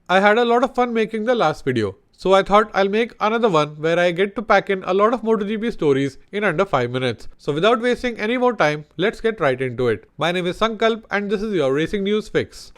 I had a lot of fun making the last video, so I thought I'll make another one where I get to pack in a lot of MotoGP stories in under 5 minutes. So without wasting any more time, let's get right into it. My name is Sankalp and this is your Racing News Fix.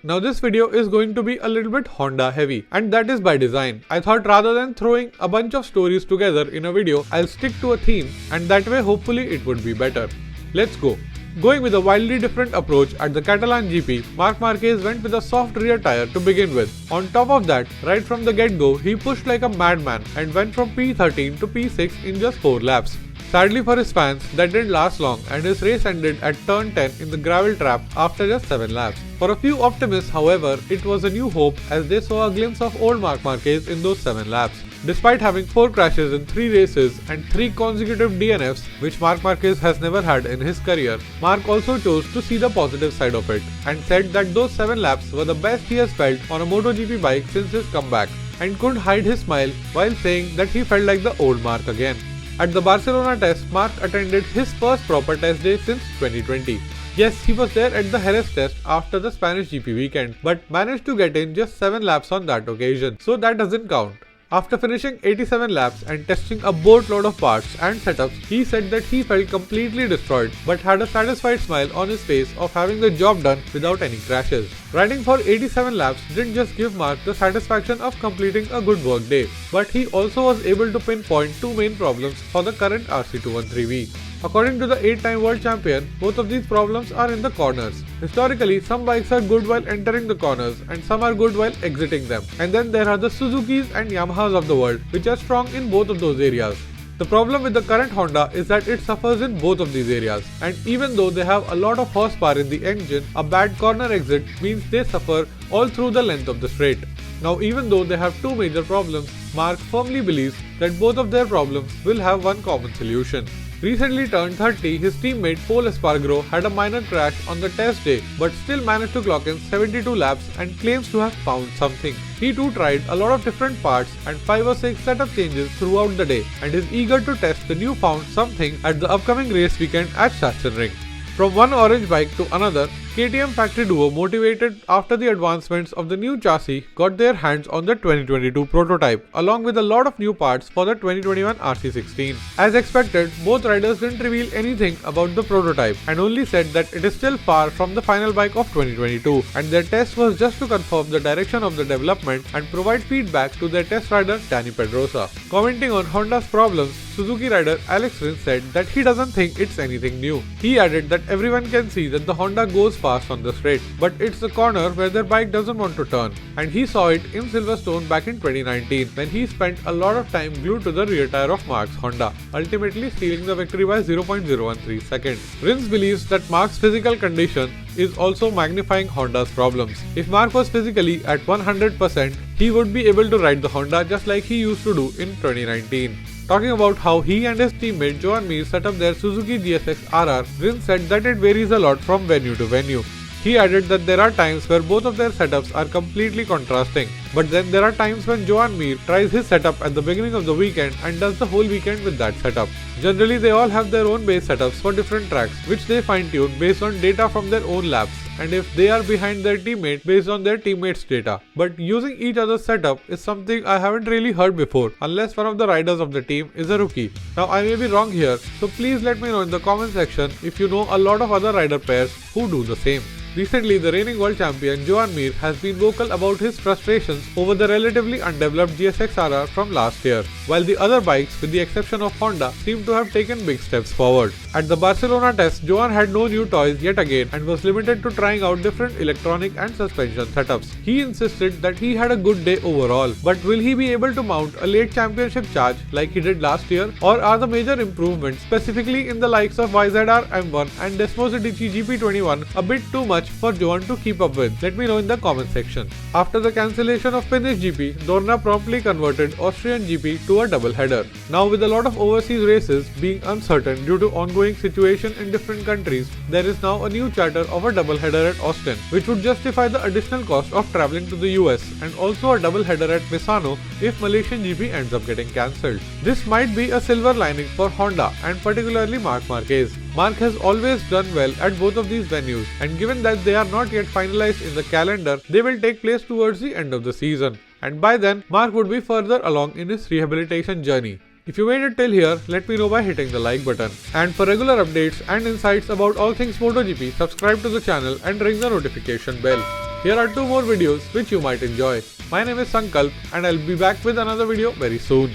Now this video is going to be a little bit Honda heavy, and that is by design. I thought rather than throwing a bunch of stories together in a video, I'll stick to a theme, and that way hopefully it would be better. Let's go. Going with a wildly different approach at the Catalan GP, Marc Marquez went with a soft rear tyre to begin with. On top of that, right from the get-go, he pushed like a madman and went from P13 to P6 in just 4 laps. Sadly for his fans, that didn't last long and his race ended at turn 10 in the gravel trap after just 7 laps. For a few optimists, however, it was a new hope as they saw a glimpse of old Marc Marquez in those 7 laps. Despite having 4 crashes in 3 races and 3 consecutive DNFs, which Marc Marquez has never had in his career, Marc also chose to see the positive side of it and said that those 7 laps were the best he has felt on a MotoGP bike since his comeback, and couldn't hide his smile while saying that he felt like the old Marc again. At the Barcelona test, Marc attended his first proper test day since 2020. Yes, he was there at the Jerez test after the Spanish GP weekend, but managed to get in just 7 laps on that occasion, so that doesn't count. After finishing 87 laps and testing a boatload of parts and setups, he said that he felt completely destroyed but had a satisfied smile on his face of having the job done without any crashes. Riding for 87 laps didn't just give Marc the satisfaction of completing a good work day, but he also was able to pinpoint 2 main problems for the current RC213V. According to the 8-time world champion, both of these problems are in the corners. Historically, some bikes are good while entering the corners and some are good while exiting them. And then there are the Suzukis and Yamahas of the world, which are strong in both of those areas. The problem with the current Honda is that it suffers in both of these areas, and even though they have a lot of horsepower in the engine, a bad corner exit means they suffer all through the length of the straight. Now, even though they have 2 major problems, Marc firmly believes that both of their problems will have one common solution. Recently turned 30, his teammate Pol Espargaro had a minor crash on the test day but still managed to clock in 72 laps and claims to have found something. He too tried a lot of different parts and 5 or 6 setup changes throughout the day and is eager to test the new found something at the upcoming race weekend at Sachsenring. From one orange bike to another, KTM factory duo, motivated after the advancements of the new chassis, got their hands on the 2022 prototype, along with a lot of new parts for the 2021 RC16. As expected, both riders didn't reveal anything about the prototype and only said that it is still far from the final bike of 2022, and their test was just to confirm the direction of the development and provide feedback to their test rider Dani Pedrosa. Commenting on Honda's problems, Suzuki rider Alex Rins said that he doesn't think it's anything new. He added that everyone can see that the Honda goes fast on the straight, but it's the corner where their bike doesn't want to turn, and he saw it in Silverstone back in 2019 when he spent a lot of time glued to the rear tire of Marc's Honda, ultimately stealing the victory by 0.013 seconds. Rins believes that Marc's physical condition is also magnifying Honda's problems. If Marc was physically at 100%, he would be able to ride the Honda just like he used to do in 2019. Talking about how he and his teammate Joan Mir set up their Suzuki GSX RR, Rins said that it varies a lot from venue to venue. He added that there are times where both of their setups are completely contrasting, but then there are times when Joan Mir tries his setup at the beginning of the weekend and does the whole weekend with that setup. Generally, they all have their own base setups for different tracks, which they fine-tune based on data from their own laps, and if they are behind their teammate based on their teammates' data. But using each other's setup is something I haven't really heard before, unless one of the riders of the team is a rookie. Now, I may be wrong here, so please let me know in the comment section if you know a lot of other rider pairs who do the same. Recently, the reigning world champion Joan Mir has been vocal about his frustrations over the relatively undeveloped GSX RR from last year, while the other bikes, with the exception of Honda, seem to have taken big steps forward. At the Barcelona test, Joan had no new toys yet again and was limited to trying out different electronic and suspension setups. He insisted that he had a good day overall, but will he be able to mount a late championship charge like he did last year, or are the major improvements, specifically in the likes of YZR M1 and Desmos Edici GP21, a bit too much for Joan to keep up with? Let me know in the comment section. After the cancellation of Finnish GP, Dorna promptly converted Austrian GP to a double header. Now, with a lot of overseas races being uncertain due to ongoing situation in different countries, there is now a new charter of a double header at Austin, which would justify the additional cost of travelling to the US, and also a double header at Misano if Malaysian GP ends up getting cancelled. This might be a silver lining for Honda and particularly Marc Marquez. Marc has always done well at both of these venues, and given that they are not yet finalized in the calendar, they will take place towards the end of the season. And by then, Marc would be further along in his rehabilitation journey. If you made it till here, let me know by hitting the like button. And for regular updates and insights about all things MotoGP, subscribe to the channel and ring the notification bell. Here are 2 more videos which you might enjoy. My name is Sankalp and I'll be back with another video very soon.